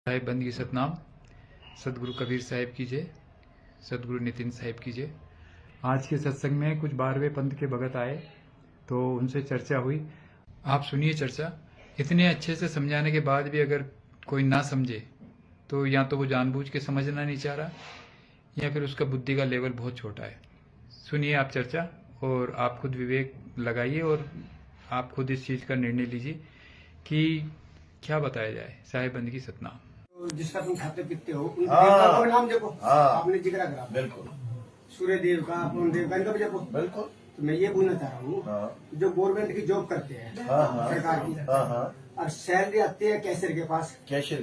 साहिब बंदगी सतनाम। सदगुरु कबीर साहिब की जय, सदगुरु नितिन साहिब की जय। आज के सत्संग में कुछ 12वें पंथ के भगत आए तो उनसे चर्चा हुई। आप सुनिए चर्चा। इतने अच्छे से समझाने के बाद भी अगर कोई ना समझे तो या तो वो जानबूझ के समझना नहीं चाह रहा या फिर उसका बुद्धि का लेवल बहुत छोटा है। सुनिए आप चर्चा और आप खुद विवेक लगाइए और आप खुद इस चीज़ का निर्णय लीजिए कि क्या बताया जाए। साहिब बंदगी सतनाम। जिसका तुम खाते पीते हो उन देवता का नाम जपो। आपने जिक्र करा बिल्कुल। सूर्य देव का, पवन देव का, इनका भी जपो। बिल्कुल। तो मैं ये पूछना चाह रहा हूँ, जो गवर्नमेंट की जॉब करते हैं सरकार की, और सैलरी आती है कैशियर के पास, कैशियर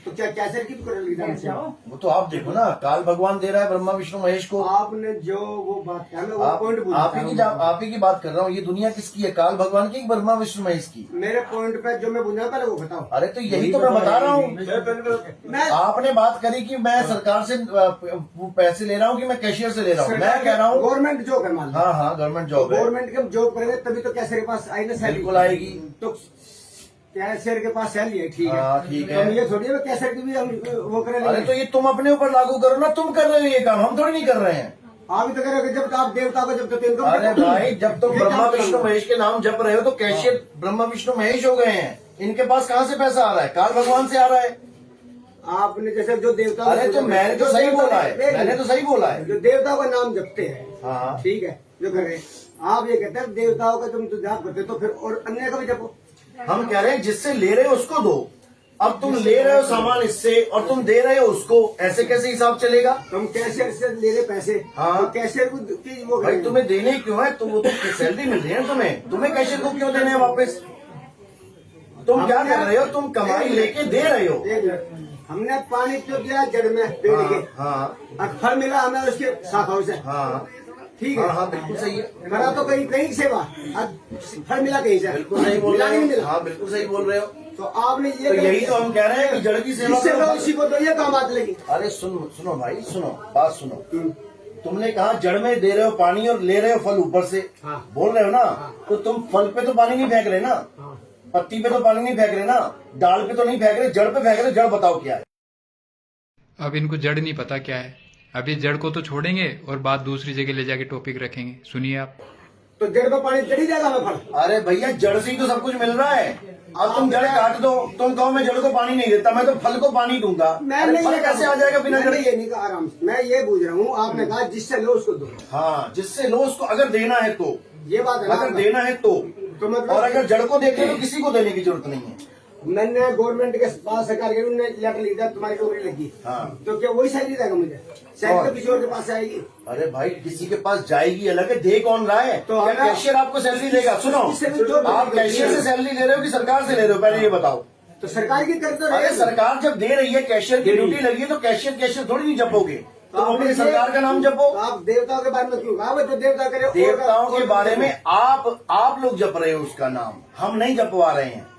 तो क्या कैशियर की भी करोगे से? वो तो आप देखो ना, काल भगवान दे रहा है ब्रह्मा विष्णु महेश को। आपने जो वो बात किया, मैं वो पॉइंट आप ही की बात कर रहा हूँ। ये दुनिया किसकी है, काल भगवान की, ब्रह्मा विष्णु महेश की? मेरे पॉइंट पे जो मैं बुझा पहले वो बताओ। अरे तो यही तो मैं बता रहा हूँ। आपने बात करी कि मैं सरकार से पैसे ले रहा हूँ कि मैं कैशियर से ले रहा हूँ। मैं कह रहा हूँ गवर्नमेंट जॉब है। हाँ गवर्नमेंट जॉब है। गवर्नमेंट की जॉब करेंगे तभी तो कैशियर के पास आई ना सैलरी। बिल्कुल आएगी। तो कैशियर के पास सैलरी है, ठीक है। ठीक तो है। हम ये थोड़ी है कैशियर की भी हम वो करेंगे। अरे तो ये तुम अपने ऊपर लागू करो ना, तुम कर रहे हो ये काम, हम थोड़ी नहीं कर रहे हैं। आप भी तो करोगे जब तो आप देवता को जब तो इनको। अरे भाई जब तुम ब्रह्मा विष्णु महेश के नाम जप रहे हो तो कैशियर ब्रह्मा विष्णु महेश हो गए हैं। इनके पास कहाँ से पैसा आ रहा है? काल भगवान से आ रहा है। आपने जैसे जो देवता, अरे तो मैंने तो सही बोला है, मैंने तो सही बोला है। जो देवता का नाम जपते हैं, हाँ ठीक है, जो करें आप ये कहते हैं देवताओं का तुम तो जाप करते हो, तो फिर और अन्य का भी जपो। हम कह रहे हैं जिससे ले रहे हो उसको दो। अब तुम ले रहे हो सामान इससे और तुम दे रहे हो उसको, ऐसे कैसे हिसाब चलेगा? तुम कैशियर से ले रहे पैसे, हाँ। तो कैशियर को की वो भाई तुम्हें देने क्यों है? तुम वो तो सैलरी मिल रही है तुम्हें कैशियर को क्यों देने हैं वापस? तुम क्या कर रहे हो? तुम कमाई लेके दे रहे हो। हमने पानी क्यों दिया जड़ में पेड़ के, और फल मिला हमें उसके शाखाओं से, ठीक है। हाँ बिल्कुल सही है। करा तो कहीं कहीं सेवा, फल मिला कहीं से, बिल्कुल सही बोल रहे मिला। हो। हाँ बिल्कुल सही बोल रहे हो। तो आपने ये तो यही तो हम कह रहे हैं कि जड़ की सेवा करो, उसी को तो ये काम आती लगी। अरे सुनो भाई, सुनो बात सुनो। तुमने कहा जड़ में दे रहे हो पानी और ले रहे हो फल ऊपर से। हाँ। बोल रहे हो ना। तो तुम फल पे तो पानी नहीं फेंक रहे ना, पत्ती पे तो पानी नहीं फेंक रहे ना, डाल पे तो नहीं फेंक रहे, जड़ पे फेंक रहे। जड़ बताओ क्या है? अब इनको जड़ नहीं पता क्या है। अभी जड़ को तो छोड़ेंगे और बात दूसरी जगह ले जाके टॉपिक रखेंगे। सुनिए आप। तो जड़ पे पानी चढ़ी जाएगा हमें फल। अरे भैया जड़ से ही तो सब कुछ मिल रहा है। अब तुम जड़ काट दो, तुम कहो मैं जड़ को पानी नहीं देता, मैं तो फल को पानी दूंगा। फल कैसे आ जाएगा बिना जड़? ये नहीं कहा आराम से, मैं ये पूछ रहा हूँ। आपने कहा जिससे लो उसको दो। हाँ जिससे लो उसको, अगर देना है तो। ये बात है ना, अगर देना है तो मतलब और अगर जड़ को देखे तो किसी को देने की जरूरत नहीं है। मैंने गवर्नमेंट के पास सरकार के उन्होंने लेटर लिखा तुम्हारी नौकरी लगी। हाँ। तो क्या वही सैलरी देगा मुझे? सैलरी तो किसी और के पास आएगी। अरे भाई किसी के पास जाएगी अलग है, दे कौन रहा है? तो क्या कैशियर आपको सैलरी देगा? सुनो, आप कैशियर से सैलरी ले रहे हो कि सरकार से ले रहे हो? पहले ये बताओ। तो सरकार की करते अरे सरकार जब दे रही है, कैशियर की ड्यूटी लगी है, तो कैशियर थोड़ी नहीं जपोगे। तो अपनी सरकार का नाम जपो। तो आप देवताओं के बारे में क्यों कहा? जो देवता करे देवताओं के बारे में आप लोग जप रहे हो उसका नाम, हम नहीं जपवा रहे हैं।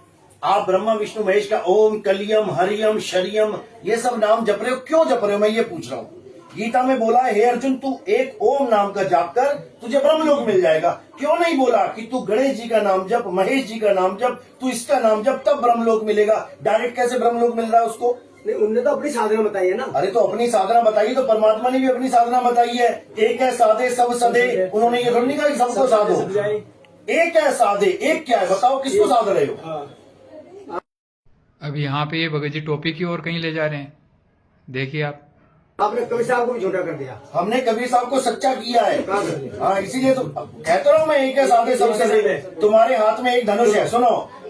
आप ब्रह्मा विष्णु महेश का ओम कलियम हरियम शरियम ये सब नाम जप रहे हो। क्यों जप रहे हो मैं ये पूछ रहा हूँ। गीता में बोला है हे अर्जुन तू एक ओम नाम का जाप कर, तुझे ब्रह्मलोक मिल जाएगा। क्यों नहीं बोला कि तू गणेश जी का नाम जप, महेश जी का नाम जप, तू इसका नाम जप, तब ब्रह्मलोक मिलेगा? डायरेक्ट कैसे ब्रह्मलोक मिल रहा है उसको? नहीं, उनने तो अपनी साधना बताई है ना। अरे तो अपनी साधना बताइए, तो परमात्मा ने भी अपनी साधना बताई है। एक है साधे सब सदे। उन्होंने ये थोड़ी नहीं कहा कि सबको साधो। एक है साधे, एक क्या है बताओ, किसको साध रहे हो? अब यहाँ पे ये भगत जी टॉपिक की ओर कहीं ले जा रहे हैं। देखिए आप। आपने कबीर साहब को भी झूठा कर दिया। हमने कबीर साहब को सच्चा किया है। कहाँ कर दिया? हाँ इसीलिए तो कहता रहा हूँ मैं, एक है साधे सब सदे। तुम्हारे हाथ में एक धनुष है, सुनो,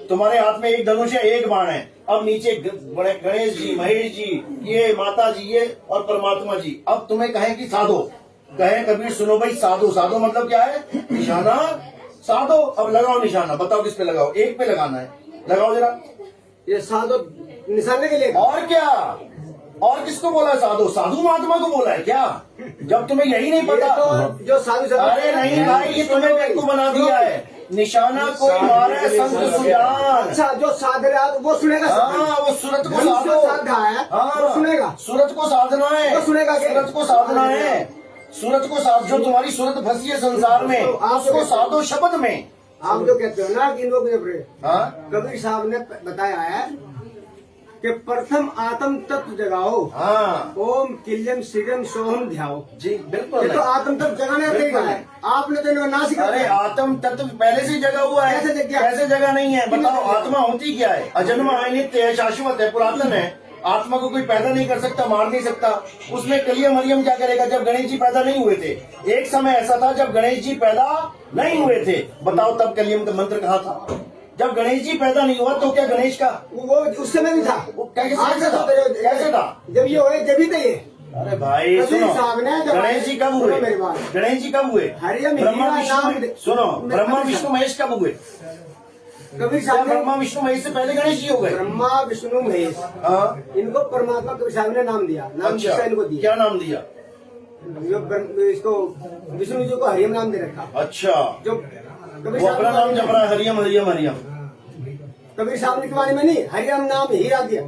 तुम्हारे हाथ में एक धनुष है, एक बाण है। अब नीचे गणेश जी, महेश जी, ये माता जी, ये और परमात्मा जी। अब तुम्हें कहें कि साधो, कहे कबीर सुनो भाई साधो। साधो मतलब क्या है? निशाना साधो। अब लगाओ निशाना, बताओ किस पे लगाओ? एक पे लगाना है, लगाओ जरा। ये साधु निशाने के लिए। और क्या? और किसको बोला है साधु? साधु महात्मा को बोला है क्या? जब तुम्हें यही नहीं पता तो जो साधु अरे नहीं भाई, ये तुम्हें बेवकूफ बना दिया है। निशाना कोई मारे संत सुजान। अच्छा जो साध रहा है वो सुनेगा। हाँ वो सूरत को साधो। साधा है वो हाँ सुनेगा। सूरत को साधना है, वो सुनेगा। सूरत को साधना है, सूरत को साध। जो तुम्हारी सूरत फंसी है संसार में, उसको साधो शब्द में। आप जो कहते हो ना कि इन लोग हाँ कबीर साहब ने बताया है कि प्रथम आत्म तत्व जगाओ, हाँ ओम किल्यम शीघ्रम सोहम ध्याओ। जी ये बिल्कुल तो आत्म तत्व जगाने का तरीका है, आपने तो इन्होंने नाश कर अरे दिया। आत्म तत्व पहले से जगा हुआ है। कैसे जग गया? कैसे जगा नहीं है? बताओ किसने जगा? आत्मा होती क्या है? अजन्मा है, नित्य है, शाश्वत है, पुरातन है। आत्मा को कोई पैदा नहीं कर सकता, मार नहीं सकता। उसमें कलियम हरियम क्या करेगा? जब गणेश जी पैदा नहीं हुए थे, एक समय ऐसा था जब गणेश जी पैदा नहीं हुए थे, बताओ तब कलियम का मंत्र कहाँ था? जब गणेश जी पैदा नहीं हुआ तो क्या गणेश का वो उस समय भी था, वो कैसे आज से था? तो कैसे था? जब ये हुए जब ही थे ये। अरे भाई कबीर सुनो, साहब ने जब गणेश जी कब सुनो हुए? मेरी बात। गणेश जी कब हुए? हरियम ब्रह्मा हीरा नाम विष्णु, दे- सुनो, मैं- ब्रह्मा मैं- विष्णु महेश कब हुए? कबीर क्या साहब ने ब्रह्मा विष्णु महेश से पहले गणेश जी हो गए? ब्रह्मा विष्णु महेश, हाँ इनको परमात्मा कबीर साहब ने नाम दिया, नाम अच्छा, दीक्षा इनको दिया। क्या नाम दिया? इसको विष्णु जी को हरियम नाम दे रखा। अच्छा, जो कबीर वो अपना नाम साहब जप रहा है, हरियम हरियम हरियम। कबीर साहब ने के बारे में नहीं, हरियम नाम हीरा दिया।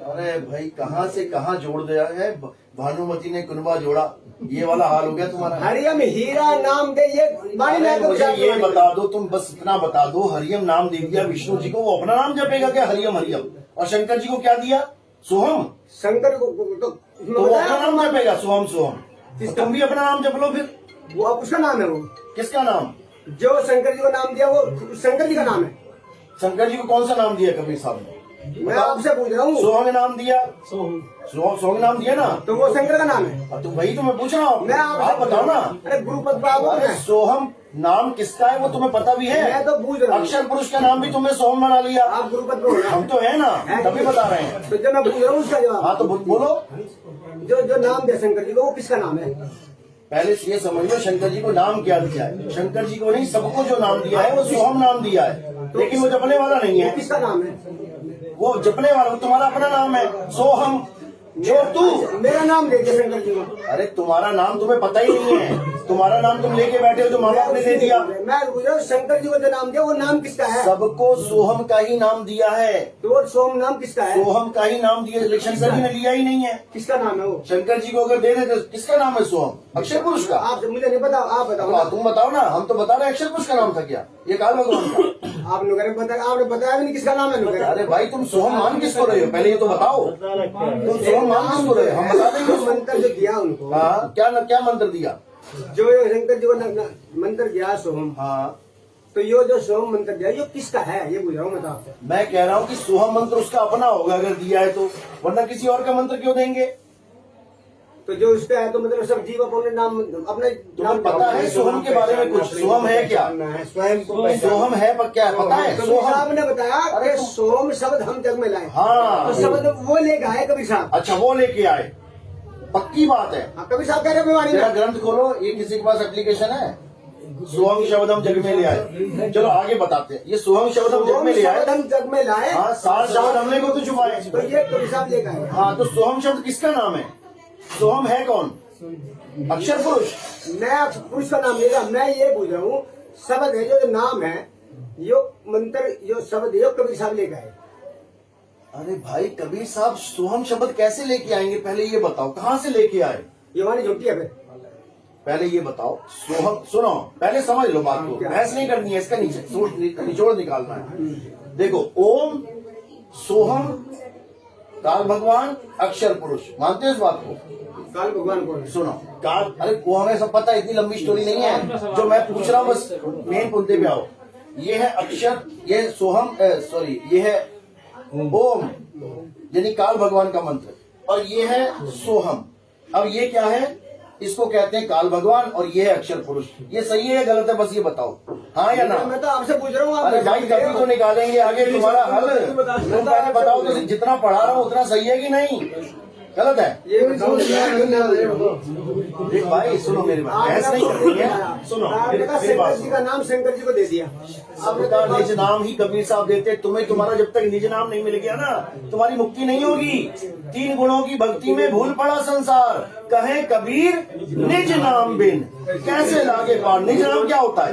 अरे भाई कहाँ से कहाँ जोड़ दिया है? भानुमति ने कुनबा जोड़ा, ये वाला हाल हो गया तुम्हारा। हरियम हीरा नाम दे, ये बाणी में अरे कबीर मुझे साहब ये ने बता दो, तुम बस इतना बता दो, हरियम नाम दे दिया विष्णु जी को, वो अपना नाम जपेगा क्या? हरियम हरियम। और शंकर जी को क्या दिया? सोहम। शंकर को तो वो अपना नाम जपेगा, सोहम सोहम। तो तुम भी अपना नाम जप लो फिर। वो उसका नाम है, वो किसका नाम? जो शंकर जी को नाम दिया वो शंकर जी का नाम है। शंकर जी को कौन सा नाम दिया कबीर साहब ने? मैं आपसे पूछ रहा हूँ, सोहम नाम दिया, सोहम नाम दिया ना, तो वो शंकर का नाम है। अब तो वही तो मैं पूछ रहा हूँ, मैं आप बताओ ना। अरे गुरुपद बाबू अरे है, सोहम नाम किसका है वो तुम्हें पता भी है? मैं तो पूछ रहा हूँ। अक्षर पुरुष का नाम भी तुमने सोहम बना लिया। आप गुरुपद बोल रहे हम तो है ना, तभी बता रहे हैं। तो जब मैं पूछ रहा हूँ उसका जवाब, हाँ तो बोलो। जो नाम दिया शंकर जी को वो किसका नाम है? पहले ये समझ लो शंकर जी को नाम क्या दिया है। शंकर जी को नहीं, सबको जो नाम दिया है वो सोहम नाम दिया है, लेकिन वो जपने वाला नहीं वो है। किसका नाम है? वो जपने वाला, वो तुम्हारा अपना नाम है सोहम। जो तू, मेरा नाम दे दिया शंकर जी को। अरे तुम्हारा नाम तुम्हें पता ही नहीं है। तुम्हारा नाम तुम लेके बैठे हो जो माँ बाप ने दे दिया। मैं पूछ रहा हूँ शंकर जी को जो नाम दिया वो नाम किसका है? सबको सोहम का ही नाम दिया है। तो वो सोम नाम किसका है? सोहम का ही नाम दिया, लेकिन शंकर जी ने लिया ही नहीं है। किसका नाम है वो? शंकर जी को अगर दे देते तो किसका नाम है? सोहम, अक्षर पुरुष का। आप मुझे नहीं बताओ, आप बताओ ना। तुम बताओ ना, हम तो बता रहे हैं अक्षर पुरुष का नाम था क्या? ये काल भगवान का। आप लोगों ने बताया, आपने बताया भी नहीं किसका नाम है लोगों ने। अरे भाई तुम सोहम मान किसको रहे हो? पहले ये तो बताओ, तुम सोहम मान किसको रहे हो? हम बता देंगे उसको। मंत्र जो दिया उनको, हाँ, क्या मंत्र दिया? जो शंकर जी को मंत्र दिया सोहम, हाँ, तो ये जो सोहम मंत्र दिया ये किसका है? ये पूछ रहा हूँ मैं तो आपसे। मैं कह रहा हूँ कि सोहम मंत्र उसका अपना होगा अगर दिया है तो, वरना किसी और का मंत्र क्यों देंगे? तो जो उसका है तो मतलब सब जीव अपने नाम अपने तुम्हें पता है सोहम के बारे में कुछ? सोहम है क्या? स्वयं को सोहम है पर क्या है पता है? कबीर सोहम, साहब ने बताया कि सोहम शब्द हम जग में लाए। हाँ। तो शब्द वो लेके आए कबीर साहब। अच्छा वो लेके आए, पक्की बात है। हाँ, कबीर साहब कह रहे बीमारी मेरा में ग्रंथ खोलो, ये किसी के पास एप्लीकेशन है? सोहम शब्द हम जग में ले आए। चलो आगे बताते हैं। ये सोहम शब्द हम जग में ले शब्द आए। हम जग में लाए। हाँ, 7 शब्द हमने को तो छुपाए। तो ये कबीर साहब लेके आए। हाँ, तो सोहम शब्द किसका नाम है? सोहम है कौन? अक्षर पुरुष। मैं पुरुष का नाम लेगा, मैं ये पूछ रहा हूँ शब्द है जो नाम है, यो मंत्र जो शब्द है यो कबीर साहब लेके आए। अरे भाई कबीर साहब सोहम शब्द कैसे लेके आएंगे? पहले ये बताओ कहाँ से लेके आए? ये वाली झूठी है फिर। पहले ये बताओ सोहम, सुनो पहले समझ लो बात को, बहस नहीं करनी है, इसका निचोड़ निकालना है। देखो ओम, सोहम, काल भगवान, अक्षर पुरुष, मानते हो इस बात को? काल भगवान को सुनो काल, अरे वो हमें सब पता है, इतनी लंबी स्टोरी नहीं है। जो मैं पूछ रहा हूँ बस मेन मुद्दे पे आओ। ये है अक्षर, ये सोहम, सॉरी ये है ओम यानी काल भगवान का मंत्र, और ये है सोहम। अब ये क्या है? इसको कहते हैं काल भगवान और ये है अक्षर पुरुष। ये सही है या गलत है? बस ये बताओ, हाँ या ना? मैं तो आपसे पूछ रहा हूँ। आप अरे भाई कभी तो निकालेंगे आगे तुम्हारा हल। तुम पहले बताओ तो जितना पढ़ा रहा हूँ उतना सही है कि नहीं? गलत है? ये बताओ। देख भाई सुनो मेरी बात, बहस नहीं करनी है। सुनो मेरी शंकर बात जी का नाम शंकर जी को दे दिया। सबका निज नाम ही कबीर साहब देते। तुम्हें तुम्हारा जब तक निज नाम नहीं मिल गया ना, तुम्हारी मुक्ति नहीं होगी। 3 गुणों की भक्ति में भूल पड़ा संसार, कहे कबीर निज नाम बिन कैसे लागे पार। निज नाम क्या होता है?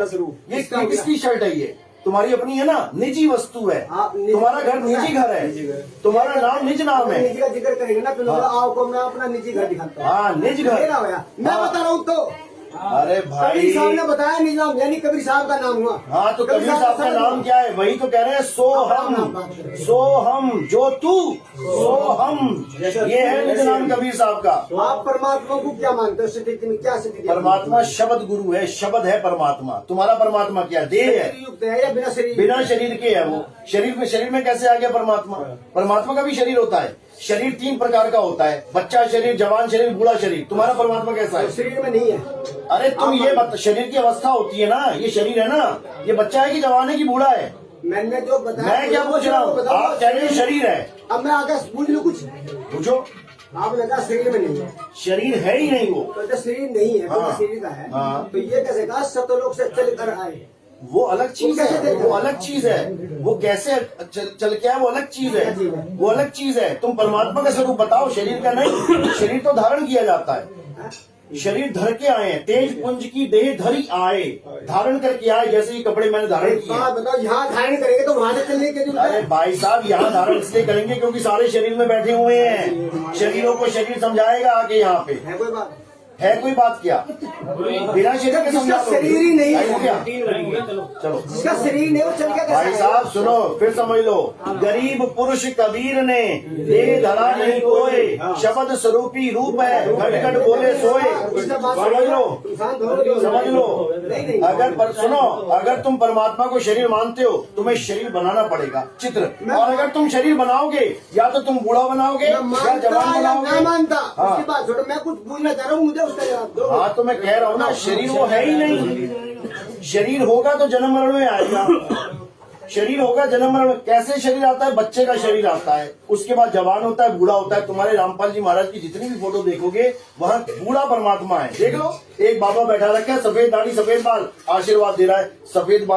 ये किसकी शर्ट है? ये तुम्हारी अपनी है ना, निजी वस्तु है। तुम्हारा घर निजी घर है, तुम्हारा नाम निज नाम है। निजी का जिक्र करेंगे ना तो लोग आओ को मैं अपना निजी घर दिखाता हूँ। हाँ निज घर। मेरा होया, मैं बता रहा हूँ तो अरे भाई कबीर साहब ने बताया निजाम, यानी कबीर साहब का नाम हुआ। हाँ तो कबीर साहब का नाम क्या है? वही तो कह रहे हैं, सो हम जो तू सो हम, ये है निजाम कबीर साहब का। आप परमात्मा को क्या मानते हो? स्थिति में क्या स्थिति? परमात्मा शब्द गुरु है, शब्द है परमात्मा। तुम्हारा परमात्मा क्या देह है? युक्त है या बिना शरीर? बिना शरीर के है वो। शरीर में कैसे आ गया परमात्मा? परमात्मा का भी शरीर होता है। शरीर 3 प्रकार का होता है, बच्चा शरीर, जवान शरीर, बूढ़ा शरीर। तुम्हारा परमात्मा कैसा है? शरीर में नहीं है। अरे तुम ये शरीर की अवस्था होती है ना, ये शरीर है ना, ये बच्चा है कि जवान है कि बूढ़ा है? मैंने जो बताया, मैं क्या पूछ रहा हूँ? आप कह रहे हो शरीर है। अब मैं आगे पूछ लूँ कुछ? पूछो। आपने कहा शरीर में नहीं है, शरीर है ही नहीं वो। तो जब शरीर नहीं है, हाँ। शरीर का है, हाँ। तो ये कैसे कहा सतलोक से चल कर आए? वो अलग चीज है, वो अलग चीज है। वो कैसे चल के आए, वो अलग चीज है, वो अलग चीज है। तुम परमात्मा का स्वरूप बताओ, शरीर का नहीं। शरीर तो धारण किया जाता है, शरीर धर के आए हैं। तेज पुंज की देह धरी आए, धारण करके आए। जैसे ये कपड़े मैंने धारण किए। बताओ, यहाँ धारण करेंगे तो वहां से चलने के लिए? अरे भाई साहब, यहाँ धारण इसलिए करेंगे क्योंकि सारे शरीर में बैठे हुए हैं। शरीरों को शरीर समझाएगा आगे। यहाँ पे है कोई बात? है कोई बात क्या? बिना शरीर के समझा दो। शरीर ही नहीं है क्या? चलो, जिसका शरीर नहीं वो चल के भाई साहब सुनो, फिर समझ लो। गरीब पुरुष कबीर ने देह धरा नहीं कोई, शब्द स्वरूपी रूप है, घट घट बोले सोए। समझ लो, समझ लो। सुनो, अगर तुम परमात्मा को शरीर मानते हो, तुम्हें शरीर बनाना पड़ेगा, चित्र। और अगर तुम शरीर बनाओगे, या तो तुम बूढ़ा बनाओगे या जवान बनाओगे। मैं मानता, उसकी बात छोड़ो, मैं कुछ पूछना चाह रहा हूँ, मुझे उसका जवाब दो। हाँ तो मैं कह रहा हूँ ना, शरीर वो है ही नहीं। शरीर होगा तो जन्म मरण में आएगा। शरीर होगा जन्म मरण में। कैसे शरीर आता है? बच्चे का शरीर आता है, उसके बाद जवान होता है, बूढ़ा होता है। तुम्हारे रामपाल जी महाराज की जितनी भी फोटो देखोगे, वहाँ बूढ़ा परमात्मा है। देख लो, एक बाबा बैठा रखा है, सफेद दाढ़ी सफेद बाल, आशीर्वाद दे रहा है। सफेद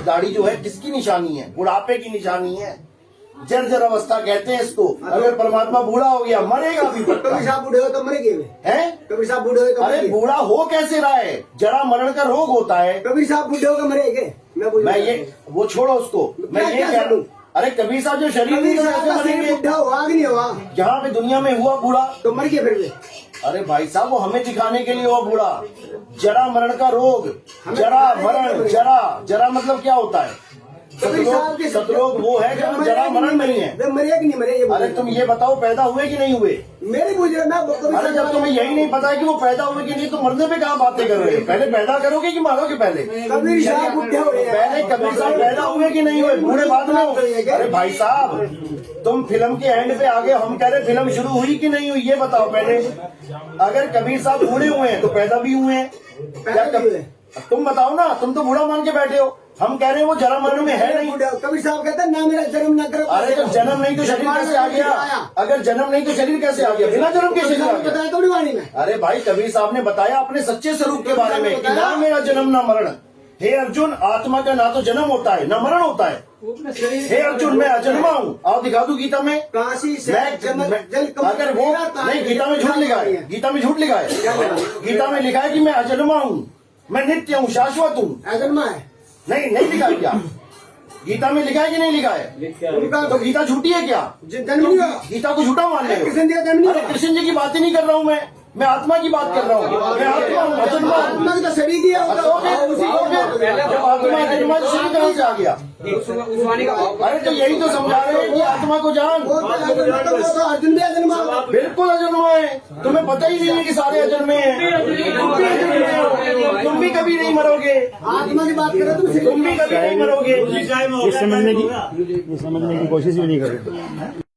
दाढ़ी जो है किसकी निशानी है? बुढ़ापे की निशानी है। जर्जर अवस्था कहते हैं इसको। अगर परमात्मा बूढ़ा हो गया, मरेगा भी। कबीर साहब बूढ़े हो तो मरेंगे हैं? कबीर साहब बूढ़े हो तो अरे बूढ़ा हो कैसे रहा है? जरा मरण का रोग होता है। कबीर साहब बूढ़े होकर मरेंगे? मैं ये वो छोड़ो उसको, मैं ये कह रहा हूँ। अरे कबीर साहब जो शरीर नहीं मरेंगे, बूढ़ा हुआ कि नहीं हुआ? जहाँ पे दुनिया में हुआ बूढ़ा तो मर गए फिर? अरे भाई साहब, वो हमें दिखाने के लिए हुआ बूढ़ा। जरा मरण का रोग, जरा मरण, जरा मतलब क्या होता है? सतरोग वो है जब जरा मरण नहीं है। मरे कि नहीं मरे? अरे तुम ये बताओ, पैदा हुए कि नहीं हुए? मेरे पूछ रहे, अरे जब तुम्हें यही नहीं पता है कि वो पैदा हुए कि नहीं, तो मरने पे कहाँ बातें कर रहे हो? पहले पैदा करोगे कि मारोगे? पहले कबीर साहब बुढ़े हुए, पहले कबीर साहब पैदा हुए कि नहीं हुए? बूढ़े बाद में हो। अरे भाई साहब, तुम फिल्म के एंड पे आ गए, हम कह रहे फिल्म शुरू हुई कि नहीं हुई, ये बताओ पहले। अगर कबीर साहब बूढ़े हुए हैं तो पैदा भी हुए हैं क्या? तुम बताओ ना, तुम तो बूढ़ा मान के बैठे हो। हम कह रहे हैं वो जरा मरण में है नहीं। कबीर साहब कहते हैं ना मेरा जन्म ना करो। अरे तो जन्म नहीं तो शरीर कैसे आ गया? अगर जन्म नहीं तो शरीर कैसे आ गया? बिना जन्म के शरीर आ गया। बताया तो वाणी में। अरे भाई, कबीर साहब ने बताया अपने सच्चे स्वरूप के बारे में कि ना मेरा जन्म ना मरण। हे अर्जुन, आत्मा का ना तो जन्म होता है ना मरण होता है। हे अर्जुन, मैं अजन्मा हूँ। आप दिखा दू गीता में। काशी से अगर वो नहीं, गीता में झूठ लिखा है। गीता में झूठ लिखा है। गीता में लिखा है कि मैं अजन्मा हूँ, मैं नित्य हूँ, शाश्वत हूँ। अजन्मा है? नहीं लिखा है क्या? गीता में लिखा है कि नहीं लिखा है? उनका तो गीता झूठी है क्या? जन्म नहीं हुआ। गीता को झूठा मान रहे हो? कृष्ण जी का जन्म नहीं हुआ। कृष्ण जी की बात ही नहीं कर रहा हूँ मैं आत्मा की बात कर रहा हूँ। मैं आत्मा हूँ, अजन्मा हूँ। आत्मा की तो शरीर दिया होगा। जब आत्मा अजन्मा तो शरीर कहाँ से आ गया? अरे तो यही तो समझा रहे हैं कि आत्मा को जान। वो तो अर्जुन भी अजन्मा होगा। बिल्कुल अजन्मा है। तुम्हें पता ही नहीं है कि सारे अजन्मे हैं। तुम भी अजन्मे हो, तुम भी कभी नहीं मरोगे। आत्मा की बात करो तुम भी कभी नहीं मरोगे। ये समझने की कोशिश भी नहीं कर रहे।